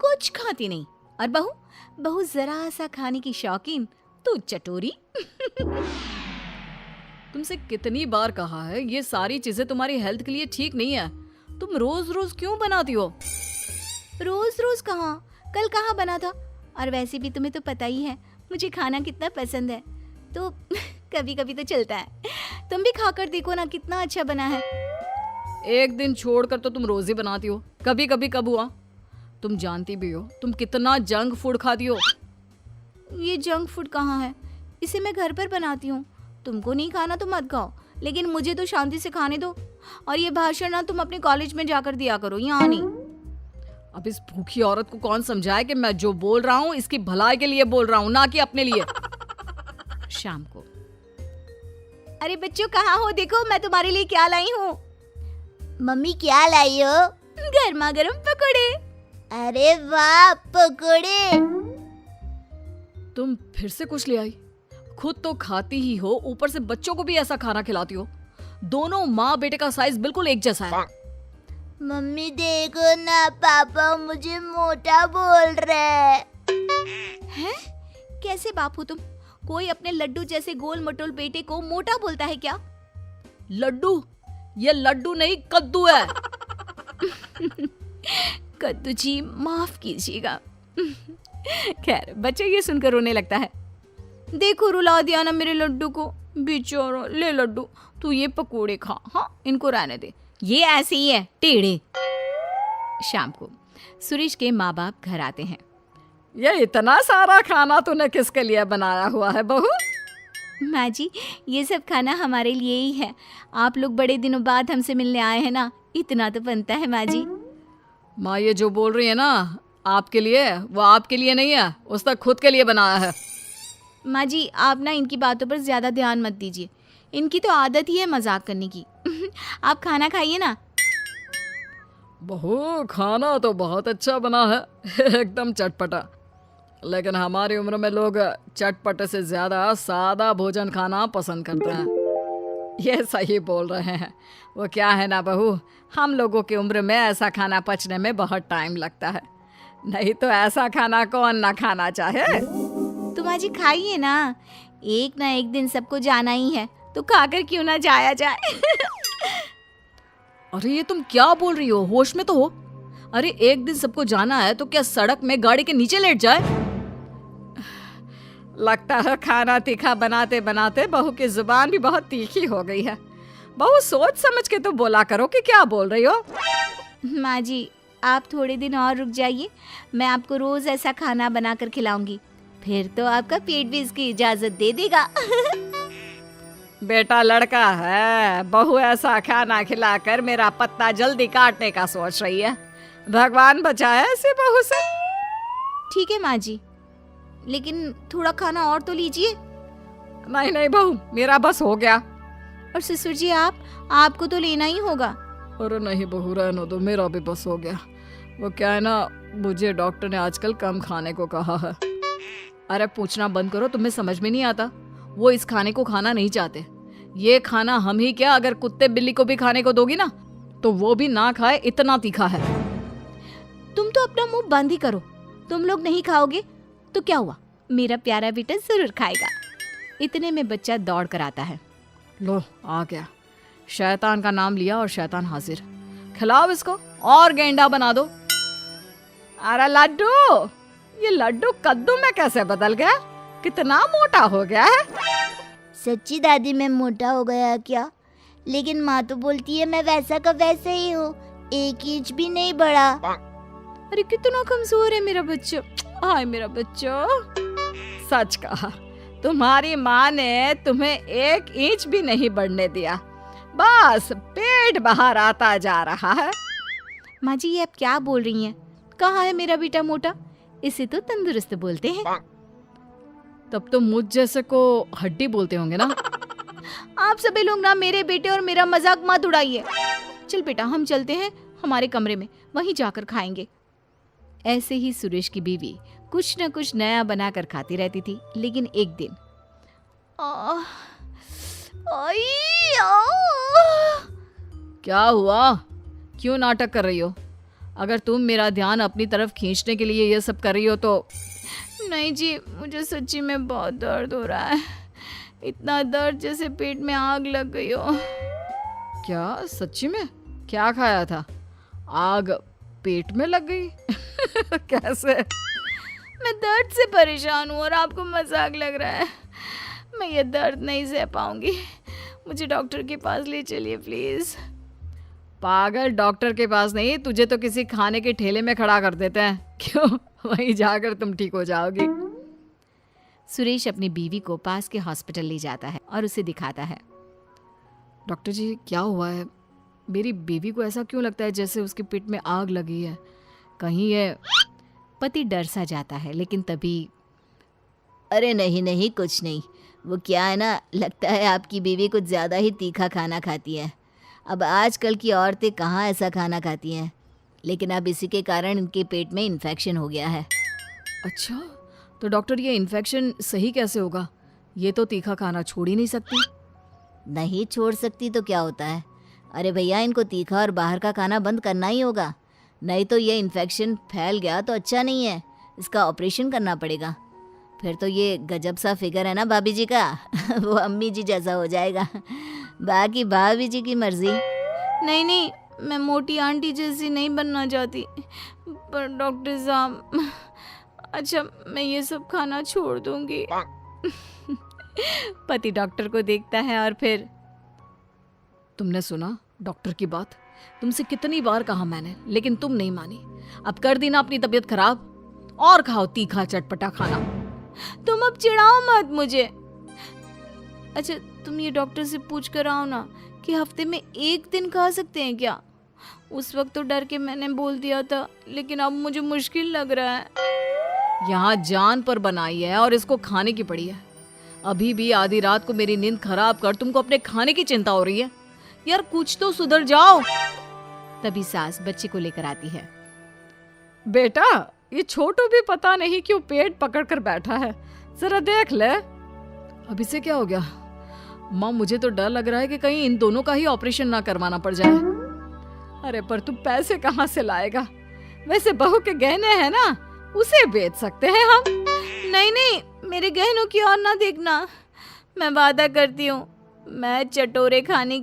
कुछ खाती नहीं। और बहू, बहू जरा सा खाने की शौकीन, तू चटोरी। तुमसे कितनी बार कहा है ये सारी चीजें तुम्हारी हेल्थ के लिए ठीक नहीं है। तुम रोज रोज क्यों बनाती हो? रोज रोज कहाँ, कल कहाँ बना था। और वैसे भी तुम्हें तो पता ही है मुझे खाना कितना पसंद है, तो कभी कभी तो चलता है। तुम भी खाकर देखो ना, कितना अच्छा बना है। एक दिन छोड़कर तो तुम रोज ही बनाती हो, कभी कभी कब हुआ? तुम जानती भी हो तुम कितना जंक फूड खाती हो। ये जंक फूड कहाँ है, इसे मैं घर पर बनाती हूँ। तुमको नहीं खाना तो मत खाओ, लेकिन मुझे तो शांति से खाने दो। और ये भाषण ना तुम अपने कॉलेज में जाकर दिया करो, यहाँ नहीं। अब इस भूखी औरत को कौन समझाए कि मैं जो बोल रहा हूँ इसकी भलाई के लिए बोल रहा हूँ, ना कि अपने लिए। शाम को, अरे बच्चों कहाँ हो, देखो मैं तुम्हारे लिए क्या लाई हूँ। मम्मी क्या लाई हो? गर्मा गर्म पकोड़े। अरे वाह, पकोड़े। तुम फिर से कुछ ले आई? खुद तो खाती ही हो, ऊपर से बच्चों को भी ऐसा खाना खिलाती हो। दोनों माँ बेटे का साइज बिल्कुल एक जैसा है। मम्मी देखो ना, पापा मुझे मोटा बोल रहे हैं। कैसे बाप हो तुम? कोई अपने लड्डू जैसे गोल मटोल बेटे को मोटा बोलता है क्या? लड्डू? ये लड्डू नहीं, कद्दू है। कद्दू जी माफ कीजिएगा। खैर, बच्चे ये सुनकर रोने लगता है। देखो रुला दिया ना मेरे लड्डू को, बेचारा। ले लड्डू, तू ये पकोड़े खा, हाँ इनको रहने दे, ये ऐसे ही है टेढ़े। शाम को सुरेश के माँ बाप घर आते हैं। ये इतना सारा खाना तूने किसके लिए बनाया हुआ है बहू? माँ जी, ये सब खाना हमारे लिए ही है। आप लोग बड़े दिनों बाद हमसे मिलने आए हैं ना, इतना तो बनता है माँ जी। माँ ये जो बोल रही है ना आपके लिए, वो आपके लिए नहीं है, उसने खुद के लिए बनाया है। माँ जी, आप ना इनकी बातों पर ज्यादा ध्यान मत दीजिए, इनकी तो आदत ही है मजाक करने की। आप खाना खाइए ना। बहू खाना तो बहुत अच्छा बना है, एकदम चटपटा। लेकिन हमारी उम्र में लोग चटपटे से ज्यादा सादा भोजन खाना पसंद करते हैं। ये सही बोल रहे हैं। वो क्या है ना बहू, हम लोगों की उम्र में ऐसा खाना पचने में बहुत टाइम लगता है, नहीं तो ऐसा खाना कौन ना खाना चाहे। तो माँ जी खाइए ना, एक ना एक दिन सबको जाना ही है, तो खाकर क्यों ना जाया जाए। अरे ये तुम क्या बोल रही हो, होश में तो हो। अरे एक दिन सबको जाना है तो क्या सड़क में गाड़ी के नीचे लेट जाए? लगता है खाना तीखा बनाते बनाते बहू की जुबान भी बहुत तीखी हो गई है। बहू सोच समझ के तो बोला करो कि क्या बोल रही हो। माँ जी, आप थोड़े दिन और रुक जाइए, मैं आपको रोज ऐसा खाना बनाकर खिलाऊंगी, फिर तो आपका पेट भी इसकी इजाजत दे देगा। बेटा लड़का है, बहू ऐसा खाना खिलाकर मेरा पत्ता जल्दी काटने का सोच रही है। भगवान बचाए ऐसे बहू से। ठीक है माँ जी, लेकिन थोड़ा खाना और तो लीजिए। नहीं नहीं बहू, मेरा बस हो गया। और ससुर जी आपको तो लेना ही होगा। अरे नहीं बहू, रहने दो, मेरा भी बस हो गया। वो क्या है ना, मुझे डॉक्टर ने आजकल कम खाने को कहा है। अरे पूछना बंद करो, तुम्हें समझ में नहीं आता। वो इस खाने को खाना नहीं चाहते। ये खाना हम ही क्या, अगर कुत्ते बिल्ली को भी खाने को दोगी ना तो वो भी ना खाए, इतना तीखा है। तुम तो अपना मुंह बंद ही करो। तुम लोग नहीं खाओगे तो क्या हुआ, मेरा प्यारा बेटा जरूर खाएगा। इतने में बच्चा दौड़ कर आता है। लो आ गया, शैतान का नाम लिया और शैतान हाजिर। खिलाओ इसको और गेंडा बना दो। अरे लड्डू, ये लड्डू कद्दू में कैसे बदल गया, कितना मोटा हो गया है। सच्ची दादी मैं मोटा हो गया क्या? लेकिन माँ तो बोलती है मैं वैसा का वैसा ही हूँ, 1 इंच भी नहीं बढ़ा। अरे कितना कमजोर है मेरा बच्चा। हाय मेरा बच्चा। सच कहा, तुम्हारी माँ ने तुम्हें 1 इंच भी नहीं बढ़ने दिया, बस पेट बाहर आता जा रहा है। माँ जी, ये आप क्या बोल रही हैं? कहाँ है मेरा बेटा मोटा? इसे तो तंदुरुस्त बोलते हैं। तब तो मुझ जैसे को हड्डी बोलते होंगे ना। आप सभी लोग ना मेरे बेटे और मेरा मजाक मत उड़ाइए। चल बेटा, हम चलते हैं हमारे कमरे में, वहीं जाकर खाएंगे। ऐसे ही सुरेश की बीवी कुछ न कुछ नया बनाकर खाती रहती थी। लेकिन एक दिन क्या हुआ, क्यों नाटक कर रही हो? अगर तुम मेरा ध्यान अपनी तरफ खींचने के लिए ये सब कर रही हो तो। नहीं जी, मुझे सच्ची में बहुत दर्द हो रहा है, इतना दर्द जैसे पेट में आग लग गई हो। क्या सच्ची में? क्या खाया था? आग पेट में लग गई? कैसे? मैं दर्द से परेशान हूँ और आपको मजाक लग रहा है। मैं ये दर्द नहीं सह पाऊंगी, मुझे डॉक्टर के पास ले चलिए प्लीज। पागल, डॉक्टर के पास नहीं, तुझे तो किसी खाने के ठेले में खड़ा कर देते हैं। क्यों? वहीं जाकर तुम ठीक हो जाओगी। सुरेश अपनी बीवी को पास के हॉस्पिटल ले जाता है और उसे दिखाता है। डॉक्टर जी, क्या हुआ है? मेरी बीवी को ऐसा क्यों लगता है जैसे उसके पेट में आग लगी है? कहीं ये। पति डर सा जाता है, लेकिन तभी अरे नहीं नहीं, कुछ नहीं। वो क्या है ना, लगता है आपकी बीवी कुछ ज़्यादा ही तीखा खाना खाती है। अब आजकल की औरतें कहाँ ऐसा खाना खाती हैं, लेकिन अब इसी के कारण इनके पेट में इन्फेक्शन हो गया है। अच्छा, तो डॉक्टर ये इन्फेक्शन सही कैसे होगा? ये तो तीखा खाना छोड़ ही नहीं सकती। नहीं छोड़ सकती तो क्या होता है? अरे भैया, इनको तीखा और बाहर का खाना बंद करना ही होगा, नहीं तो ये इन्फेक्शन फैल गया तो अच्छा नहीं है, इसका ऑपरेशन करना पड़ेगा। फिर तो ये गजब सा फिगर है ना भाभी जी का, वो अम्मी जी जैसा हो जाएगा। बाकी भाभी जी की मर्जी। नहीं नहीं, मैं मोटी आंटी जैसी नहीं बनना चाहती, पर डॉक्टर साहब, अच्छा मैं ये सब खाना छोड़ दूंगी। पति डॉक्टर को देखता है और फिर, तुमने सुना डॉक्टर की बात? तुमसे कितनी बार कहा मैंने, लेकिन तुम नहीं मानी। अब कर दी ना अपनी तबीयत खराब, और खाओ तीखा चटपटा खाना। तुम अब चिढ़ाओ मत मुझे। अच्छा तुम ये डॉक्टर से पूछ कर आओ ना कि हफ्ते में 1 दिन खा सकते हैं क्या? उस वक्त तो डर के मैंने बोल दिया था, लेकिन अब मुझे मुश्किल लग रहा है। यहाँ जान पर बनाई है और इसको खाने की पड़ी है। अभी भी आधी रात को मेरी नींद खराब कर तुमको अपने खाने की चिंता हो रही है। यार कुछ तो सुधर जाओ। तभी सास बच्चे को लेकर आती है। बेटा, ये छोटू भी पता नहीं क्यों पेट पकड़ कर बैठा है, जरा देख ले। अब इसे क्या हो गया? माँ, मुझे तो डर लग रहा है कि कहीं इन दोनों का ही ऑपरेशन ना करवाना पड़ जाए। अरे पर तू पैसे कहाँ से लाएगा? वैसे बहू के गहने हैं ना, उसे बेच सकते हैं हम। नहीं नहीं, मेरे गहनों की ओर ना देखना, मैं वादा करती हूँ, मैं चटोरे खाने